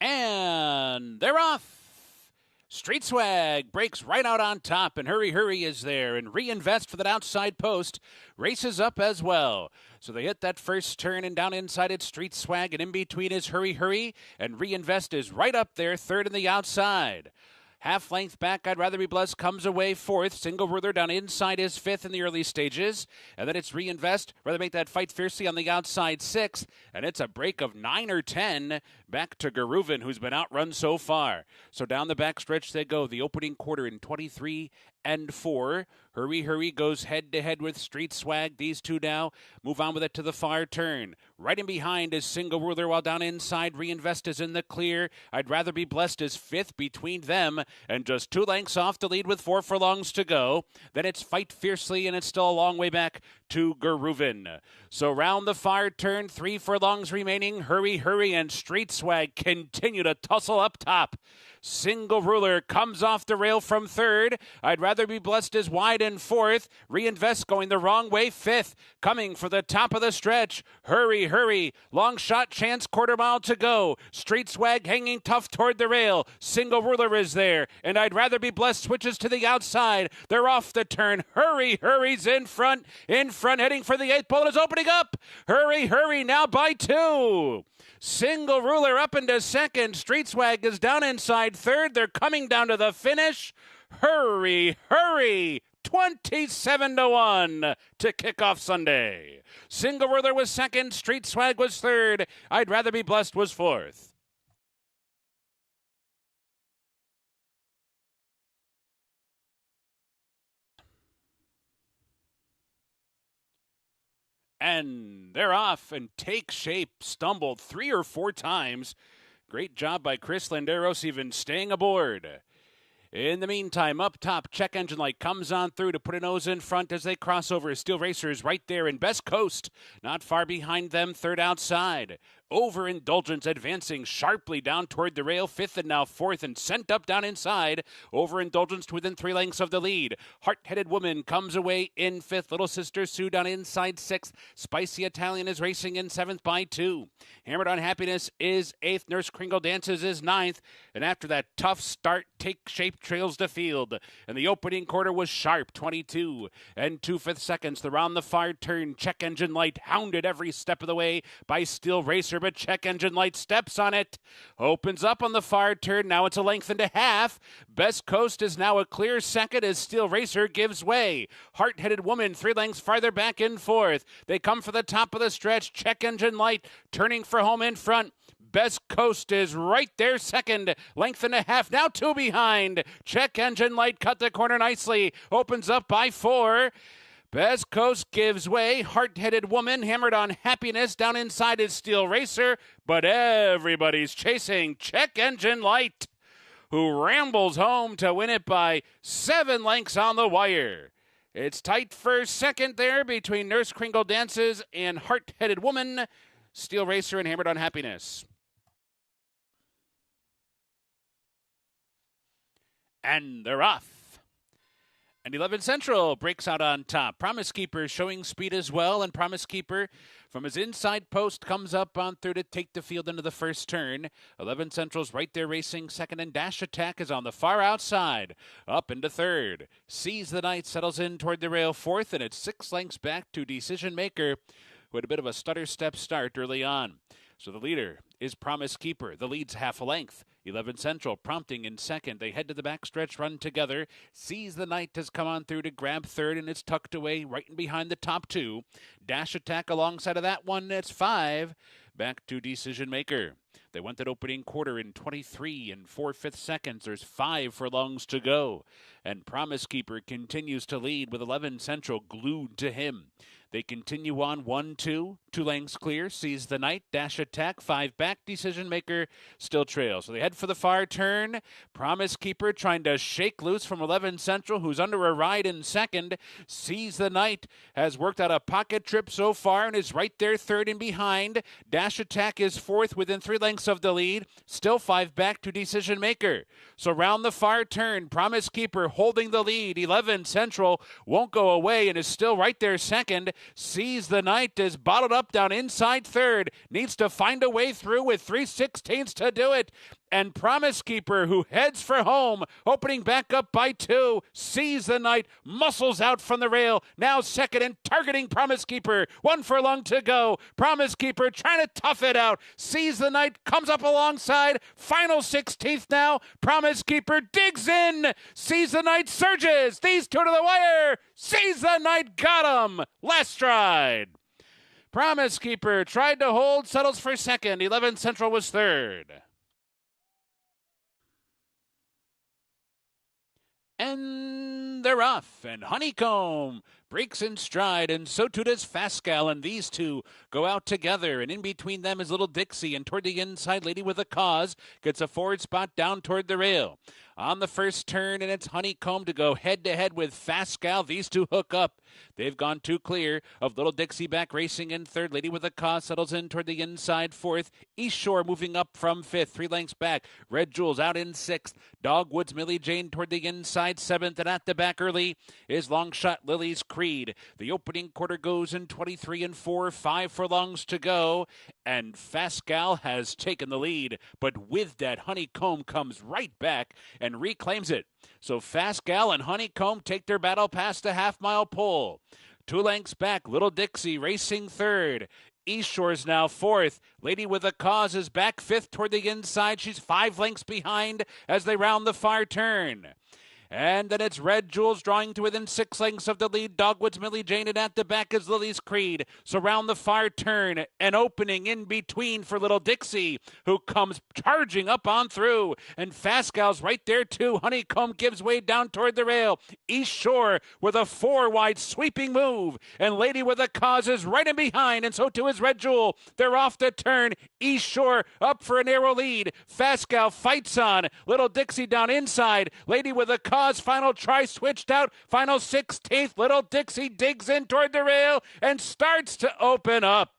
And they're off. Street Swag breaks right out on top, and Hurry Hurry is there, and Reinvest for that outside post races up as well. So they hit that first turn, and down inside it's Street Swag, and in between is Hurry Hurry, and Reinvest is right up there, third in the outside. Half length back, I'd Rather Be Blessed comes away fourth. Single Ruler down inside is fifth in the early stages. And then it's Reinvest, Rather Make That Fight Fiercely on the outside sixth. And it's a break of 9 or 10 back to Garuvan, who's been outrun so far. So down the back stretch they go. The opening quarter in 23 and 4. Hurry Hurry goes head-to-head with Street Swag. These two now move on with it to the far turn. Right in behind is Single Ruler, while down inside Reinvest is in the clear. I'd Rather Be Blessed is fifth between them, and just 2 lengths off the lead with 4 furlongs to go. Then it's Fight Fiercely, and it's still a long way back to Garuvan. So round the far turn, 3 furlongs remaining. Hurry Hurry and Street Swag continue to tussle up top. Single Ruler comes off the rail from third. I'd Rather Be Blessed is wide in fourth. Reinvest going the wrong way, fifth. Coming for the top of the stretch. Hurry Hurry. Long shot chance, quarter mile to go. Street Swag hanging tough toward the rail. Single Ruler is there. And I'd Rather Be Blessed switches to the outside. They're off the turn. Hurry Hurry's in front, heading for the 8th pole. Is opening up. Hurry Hurry now by 2. Single Ruler up into second. Street Swag is down inside third. They're coming down to the finish. Hurry Hurry. 27-1 to kick off Sunday. Single Ruler was second. Street Swag was third. I'd Rather Be Blessed was fourth. And they're off, and Take Shape stumbled 3 or 4 times. Great job by Chris Landeros even staying aboard. In the meantime, up top, Check Engine Light comes on through to put a nose in front as they cross over. Steel Racers right there in Best Coast, not far behind them, third outside. Overindulgence advancing sharply down toward the rail, fifth and now fourth, and sent up down inside. Overindulgence to within 3 lengths of the lead. Heart-Headed Woman comes away in fifth. Little Sister Sue down inside sixth. Spicy Italian is racing in seventh by 2. Hammered on Happiness is eighth. Nurse Kringle Dances is ninth. And after that tough start, Take Shape trails the field. And the opening quarter was sharp, 22 and 2/5 seconds. The round the far turn, Check Engine Light hounded every step of the way by Steel Racer, but Check Engine Light steps on it. Opens up on the far turn. Now it's a length and a half. Best Coast is now a clear second as Steel Racer gives way. Heart-Headed Woman 3 lengths farther back in fourth. They come for the top of the stretch. Check Engine Light turning for home in front. Best Coast is right there second. Length and a half. Now 2 behind. Check Engine Light cut the corner nicely. Opens up by 4. Best Coast gives way. Heart-Headed Woman hammered on Happiness. Down inside is Steel Racer. But everybody's chasing Check Engine Light, who rambles home to win it by 7 lengths on the wire. It's tight for second there between Nurse Kringle Dances and Heart-Headed Woman. Steel Racer and hammered on Happiness. And they're off. And 11 Central breaks out on top. Promise Keeper showing speed as well, and Promise Keeper from his inside post comes up on through to take the field into the first turn. 11 Central's right there racing second, and Dash Attack is on the far outside, up into third. Seize the Night settles in toward the rail fourth, and it's 6 lengths back to Decision Maker, who had a bit of a stutter step start early on. So the leader is Promise Keeper. The lead's half a length. 11 Central prompting in second. They head to the backstretch, run together. Seize the Night has come on through to grab third, and it's tucked away right in behind the top 2. Dash Attack alongside of that one. It's 5. Back to Decision Maker. They went that opening quarter in 23 and 4/5 seconds. There's 5 furlongs to go. And Promise Keeper continues to lead with 11 Central glued to him. They continue on 1-2, 2 lengths clear. Seize the Night, Dash Attack, 5 back. Decision Maker still trails. So they head for the far turn. Promise Keeper trying to shake loose from 11 Central, who's under a ride in second. Seize the Night has worked out a pocket trip so far and is right there third and behind. Dash Attack is fourth within 3 lengths of the lead. Still 5 back to Decision Maker. So round the far turn, Promise Keeper holding the lead. 11 Central won't go away and is still right there second. Seize the Night is bottled up down inside third. Needs to find a way through with 3/16 to do it. And Promise Keeper, who heads for home, opening back up by 2. Seize the Night, muscles out from the rail. Now second and targeting Promise Keeper. 1 furlong to go. Promise Keeper trying to tough it out. Seize the Night comes up alongside. Final 16th now. Promise Keeper digs in. Seize the Night surges. These two to the wire. Seize the Night got him. Last stride. Promise Keeper tried to hold, settles for second. 11 Central was third. And they're off, and Honeycomb breaks in stride, and so too does Fascal, and these two go out together, and in between them is Little Dixie, and toward the inside, Lady with a Cause gets a forward spot down toward the rail. On the first turn, and it's Honeycomb to go head-to-head with Fascal. These two hook up. They've gone too clear of Little Dixie back racing in third. Lady with a Cause settles in toward the inside fourth. East Shore moving up from fifth, 3 lengths back. Red Jewels out in sixth. Dogwood's Millie Jane toward the inside seventh, and at the back early is Long Shot Lily's Creed. The opening quarter goes in 23 and 4, 5 furlongs to go, and Fascal has taken the lead, but with that, Honeycomb comes right back and reclaims it. So Fascal and Honeycomb take their battle past the half-mile pole. 2 lengths back, Little Dixie racing third. East Shore's now fourth. Lady with a Cause is back fifth toward the inside. She's 5 lengths behind as they round the far turn. And then it's Red Jewels drawing to within 6 lengths of the lead. Dogwood's Millie Jane, and at the back is Lily's Creed. So round the far turn, an opening in between for Little Dixie, who comes charging up on through. And Fascal's right there too. Honeycomb gives way down toward the rail. East Shore with a 4-wide sweeping move. And Lady with a Cause is right in behind, and so too is Red Jewel. They're off the turn. East Shore up for a narrow lead. Fascal fights on. Little Dixie down inside. Lady with a Cause. Final try switched out. Final 16th. Little Dixie digs in toward the rail and starts to open up.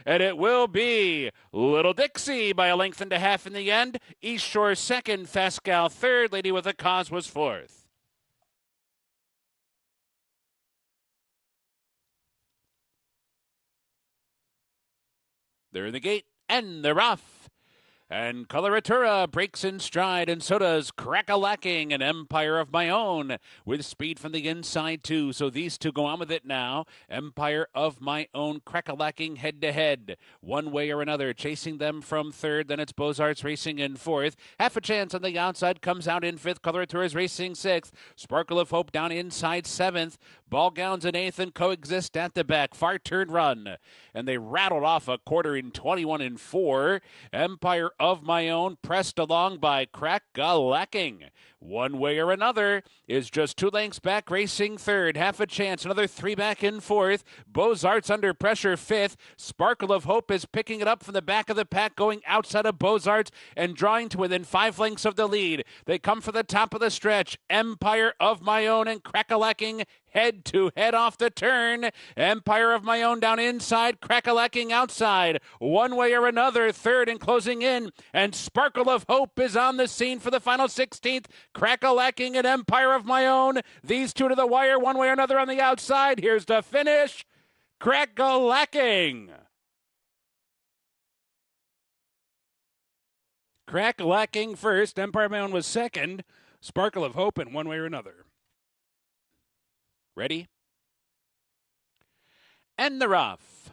And it will be Little Dixie by a length and a half in the end. East Shore second. Fascal third. Lady with a Cause was fourth. They're in the gate and they're off. And Coloratura breaks in stride, and so does Crack-a-Lacking and Empire of My Own with speed from the inside, too. So these two go on with it now. Empire of My Own, Crack-a-Lacking head-to-head. One way or another, chasing them from third. Then it's Beaux-Arts racing in fourth. Half a Chance on the outside comes out in fifth. Coloratura's racing sixth. Sparkle of Hope down inside seventh. Ball Gowns and eighth and Coexist at the back. Far turn run. And they rattled off a quarter in 21 and 4. Empire of My Own pressed along by Crack-a-Lacking. One way or another is just 2 lengths back racing third. Half a Chance, another 3 back in fourth. Beaux-Arts under pressure fifth. Sparkle of Hope is picking it up from the back of the pack, going outside of Beaux-Arts and drawing to within 5 lengths of the lead. They come for the top of the stretch. Empire of My Own and Crack-a-Lacking head-to-head off the turn. Empire of My Own down inside, Crack-a-Lacking outside. One way or another, third and closing in. And Sparkle of Hope is on the scene for the final 16th. Crack-a-Lacking and Empire of My Own. These two to the wire, one way or another on the outside. Here's the finish. Crack-a-Lacking. Crack-a-Lacking first. Empire of My Own was second. Sparkle of Hope in one way or another. Ready? And they're off.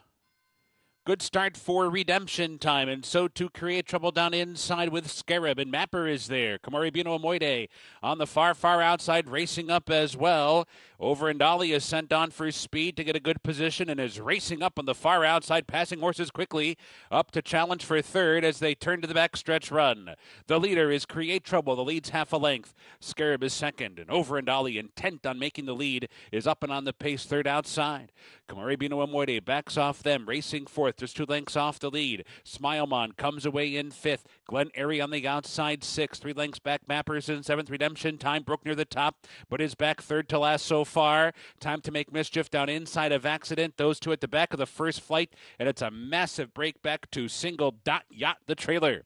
Good start for Redemption Time, and so to create trouble down inside with Scarab, and Mapper is there. Kamari Bino Amoide on the far outside, racing up as well. Over and Dolly is sent on for speed to get a good position and is racing up on the far outside, passing horses quickly up to challenge for third as they turn to the backstretch run. The leader is Create Trouble. The lead's half a length. Scarab is second, and Over and Dolly, intent on making the lead, is up and on the pace third outside. Kamari Bino Amoide backs off them, racing fourth. Just 2 lengths off the lead. Smilemon comes away in fifth. Glen Airy on the outside sixth. 3 lengths back. Mappers in seventh. Redemption Time broke near the top, but is back third to last so far. Time to Make Mischief down inside of Accident. Those two at the back of the first flight, and it's a massive break back to Single Dot Yacht, the trailer.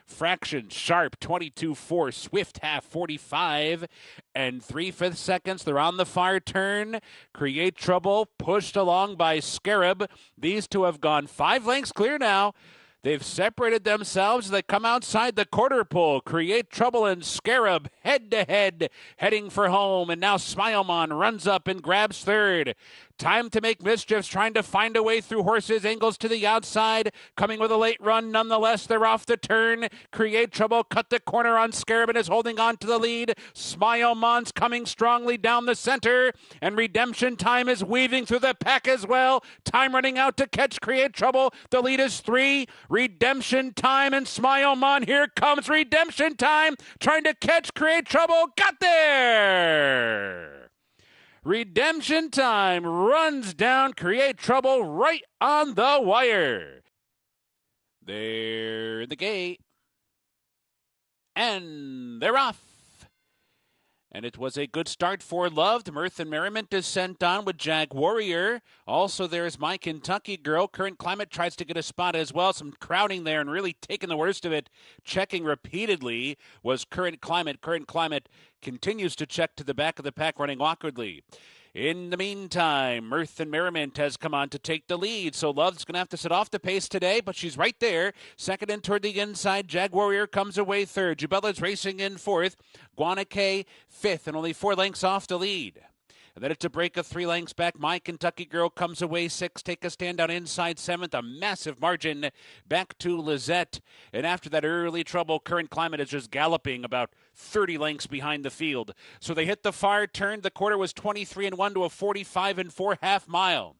Fraction Sharp 22.4, Swift half 45 and 3/5 seconds. They're on the far turn. Create Trouble pushed along by Scarab. These two have gone 5 lengths clear now. They've separated themselves. They come outside the quarter pole. Create Trouble and Scarab head-to-head, heading for home. And now Smilemon runs up and grabs third. Time to Make Mischiefs trying to find a way through horses. Angles to the outside. Coming with a late run. Nonetheless, they're off the turn. Create Trouble cut the corner on Scarab and is holding on to the lead. Smilemon's coming strongly down the center. And Redemption Time is weaving through the pack as well. Time running out to catch Create Trouble. The lead is 3. Redemption Time and Smilemon. Here comes Redemption Time. Trying to catch Create Trouble. Got there! Redemption Time runs down Create Trouble right on the wire. They're in the gate. And they're off. And it was a good start for Loved. Mirth and Merriment is sent on with Jag Warrior. Also, there's My Kentucky Girl. Current Climate tries to get a spot as well. Some crowding there and really taking the worst of it. Checking repeatedly was Current Climate. Current Climate continues to check to the back of the pack, running awkwardly. In the meantime, Mirth and Merriment has come on to take the lead, so Love's going to have to set off the pace today, but she's right there. Second and toward the inside, Jag Warrior comes away third. Jubella's racing in fourth. Guanaque fifth, and only 4 lengths off the lead. And then it's a break of 3 lengths back. My Kentucky Girl comes away 6th. Take a stand down inside 7th. A massive margin back to Lizette. And after that early trouble, Current Climate is just galloping about 30 lengths behind the field. So they hit the far turn. The quarter was 23-1 to a 45-4 half mile.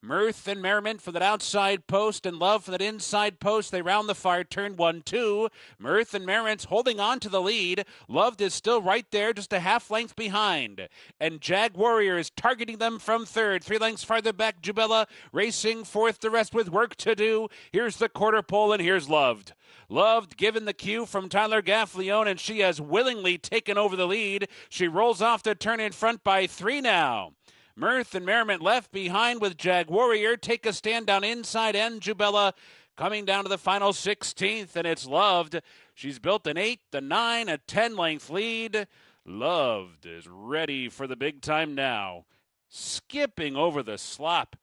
Mirth and Merriment for that outside post and Love for that inside post. They round the far turn 1-2. Mirth and Merriment's holding on to the lead. Loved is still right there, just a half length behind. And Jag Warrior is targeting them from third. 3 lengths farther back, Jubella racing fourth, the rest with work to do. Here's the quarter pole and here's Loved. Loved given the cue from Tyler Gaffleone, and she has willingly taken over the lead. She rolls off the turn in front by 3 now. Mirth and Merriment left behind with Jag Warrior. Take a stand down inside and Jubella coming down to the final 16th, and it's Loved. She's built an 8, a 9, a 10-length lead. Loved is ready for the big time now. Skipping over the slop.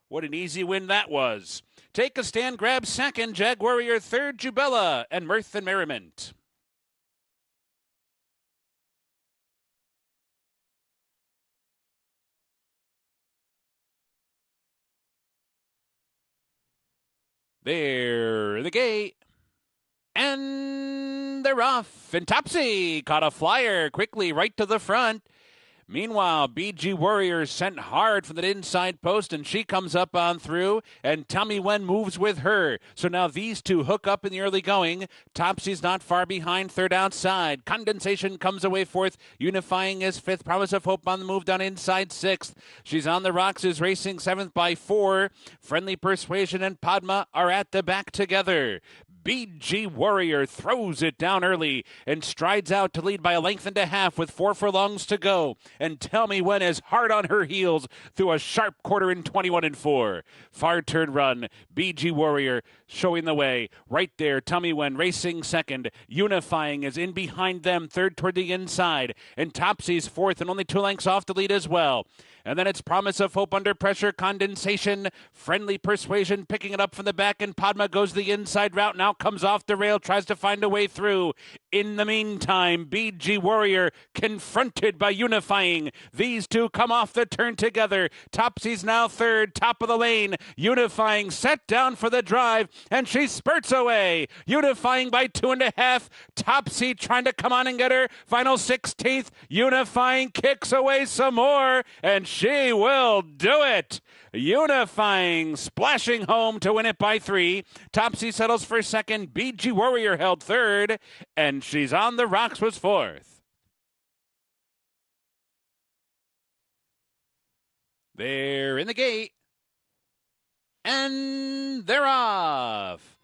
What an easy win that was. Take a stand, grab second, Jag Warrior third, Jubella, and Mirth and Merriment. They're in the gate. And they're off. And Topsy caught a flyer quickly right to the front. Meanwhile, BG Warrior sent hard from the inside post, and she comes up on through, and Tell Me When moves with her. So now these two hook up in the early going. Topsy's not far behind, third outside. Condensation comes away fourth. Unifying is fifth. Promise of Hope on the move down inside sixth. She's on the rocks, is racing seventh by 4. Friendly Persuasion and Padma are at the back together. BG Warrior throws it down early and strides out to lead by a length and a half with 4 furlongs to go. And Tell Me When is hard on her heels through a sharp quarter in 21-4. Far turn run. BG Warrior showing the way. Right there, Tell Me When racing second. Unifying is in behind them, third toward the inside. And Topsy's fourth and only 2 lengths off the lead as well. And then it's Promise of Hope under pressure, Condensation, Friendly Persuasion picking it up from the back, and Padma goes the inside route, now comes off the rail, tries to find a way through. In the meantime, BG Warrior confronted by Unifying. These two come off the turn together. Topsy's now third, top of the lane. Unifying set down for the drive, and she spurts away. Unifying by 2.5. Topsy trying to come on and get her. Final 16th. Unifying kicks away some more, and she will do it. Unifying, splashing home to win it by 3. Topsy settles for second. BG Warrior held third, and She's on the Rocks was fourth. They're in the gate, and they're off.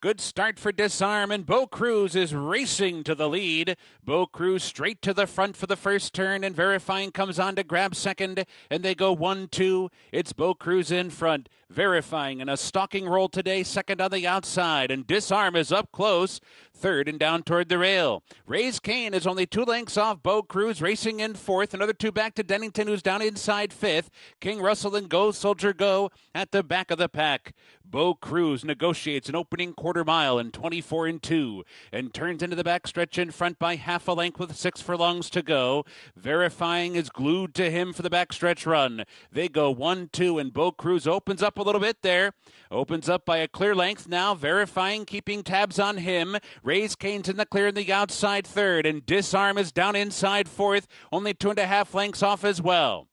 Good start for Disarm, and Bo Cruz is racing to the lead. Bo Cruz straight to the front for the first turn, and Verifying comes on to grab second, and they go 1-2. It's Bo Cruz in front. Verifying in a stalking roll today, second on the outside, and Disarm is up close. third and down toward the rail. Raise Kane is only 2 lengths off Bo Cruz, racing in fourth. Another 2 back to Dennington, who's down inside fifth. King Russell and Go Soldier Go at the back of the pack. Bo Cruz negotiates an opening quarter mile in 24 and 2 and turns into the backstretch in front by half a length with 6 furlongs to go. Verifying is glued to him for the backstretch run. They go 1-2 and Bo Cruz opens up a little bit there. Opens up by a clear length now. Verifying keeping tabs on him. Raise Kane's in the clear in the outside third and Disarm is down inside fourth. Only 2.5 lengths off as well.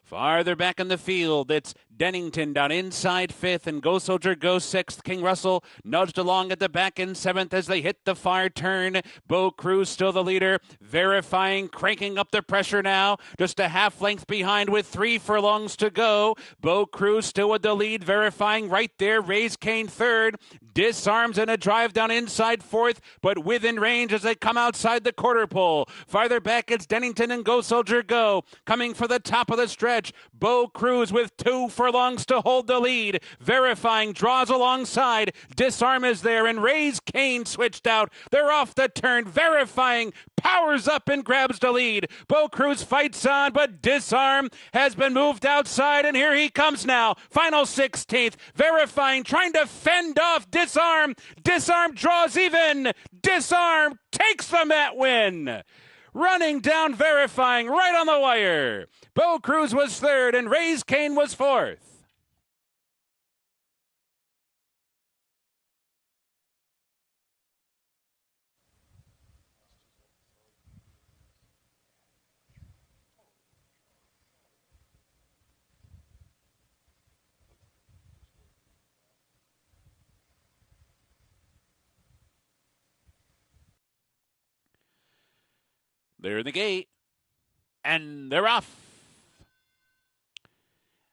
Farther back in the field, it's Dennington down inside fifth and Go Soldier Go sixth. King Russell nudged along at the back in seventh as they hit the far turn. Bo Cruz still the leader. Verifying, cranking up the pressure now. Just a half length behind with 3 furlongs to go. Bo Cruz still with the lead. Verifying right there. Raise Kane third. Disarms and a drive down inside fourth, but within range as they come outside the quarter pole. Farther back, it's Dennington and Go Soldier Go. Coming for the top of the stretch. Bo Cruz with 2 furlongs to hold the lead. Verifying draws alongside. Disarm is there and Raise Kane switched out. They're off the turn. Verifying powers up and grabs the lead. Bo Cruz fights on, but Disarm has been moved outside, and here he comes now. Final 16th. Verifying, trying to fend off Disarm. Disarm draws even. Disarm takes the mat win. Running down Verifying right on the wire. Bo Cruz was third and Raise Kane was fourth. They're in the gate, and they're off.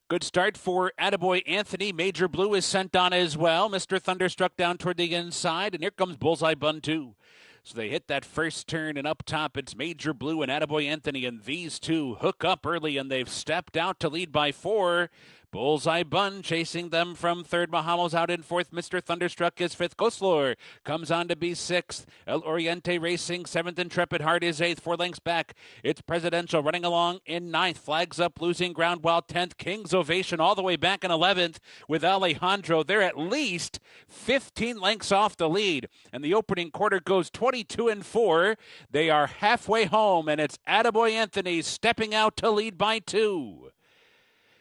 Good start for Attaboy Anthony. Major Blue is sent on as well. Mr. Thunderstruck down toward the inside, and here comes Bullseye Bun too. So they hit that first turn, and up top it's Major Blue and Attaboy Anthony, and these two hook up early, and they've stepped out to lead by 4. Bullseye Bun chasing them from third. Mahamo's out in fourth. Mr. Thunderstruck is fifth. Goslor comes on to be sixth. El Oriente racing seventh. Intrepid Heart is eighth. 4 lengths back. It's Presidential running along in ninth. Flags up, losing ground while 10th. King's Ovation all the way back in 11th with Alejandro. They're at least 15 lengths off the lead. And the opening quarter goes 22 and 4. They are halfway home, and it's Attaboy Anthony stepping out to lead by 2.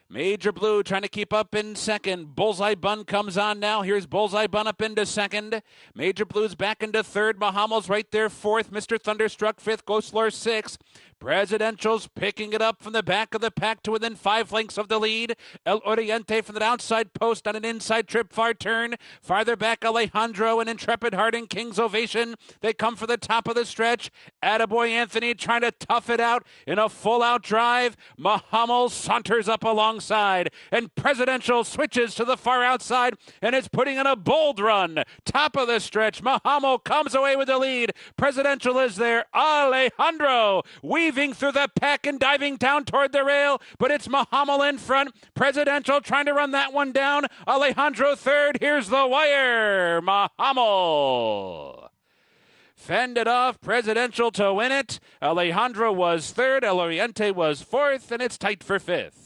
Major Blue trying to keep up in second. Bullseye Bun comes on now. Here's Bullseye Bun up into second. Major Blue's back into third. Mahamo's right there fourth. Mr. Thunderstruck fifth. Ghostler sixth. Presidential's picking it up from the back of the pack to within 5 lengths of the lead. El Oriente from the outside post on an inside trip far turn. Farther back, Alejandro and Intrepid Heart and King's Ovation. They come for the top of the stretch. Attaboy Anthony trying to tough it out in a full-out drive. Mahamo saunters up alongside, and Presidential switches to the far outside, and it's putting in a bold run. Top of the stretch, Mahamo comes away with the lead. Presidential is there. Alejandro weaving through the pack and diving down toward the rail, but it's Mahamo in front. Presidential trying to run that one down. Alejandro third. Here's the wire. Mahamo fended off Presidential to win it. Alejandro was third. El Oriente was fourth, and it's tight for fifth.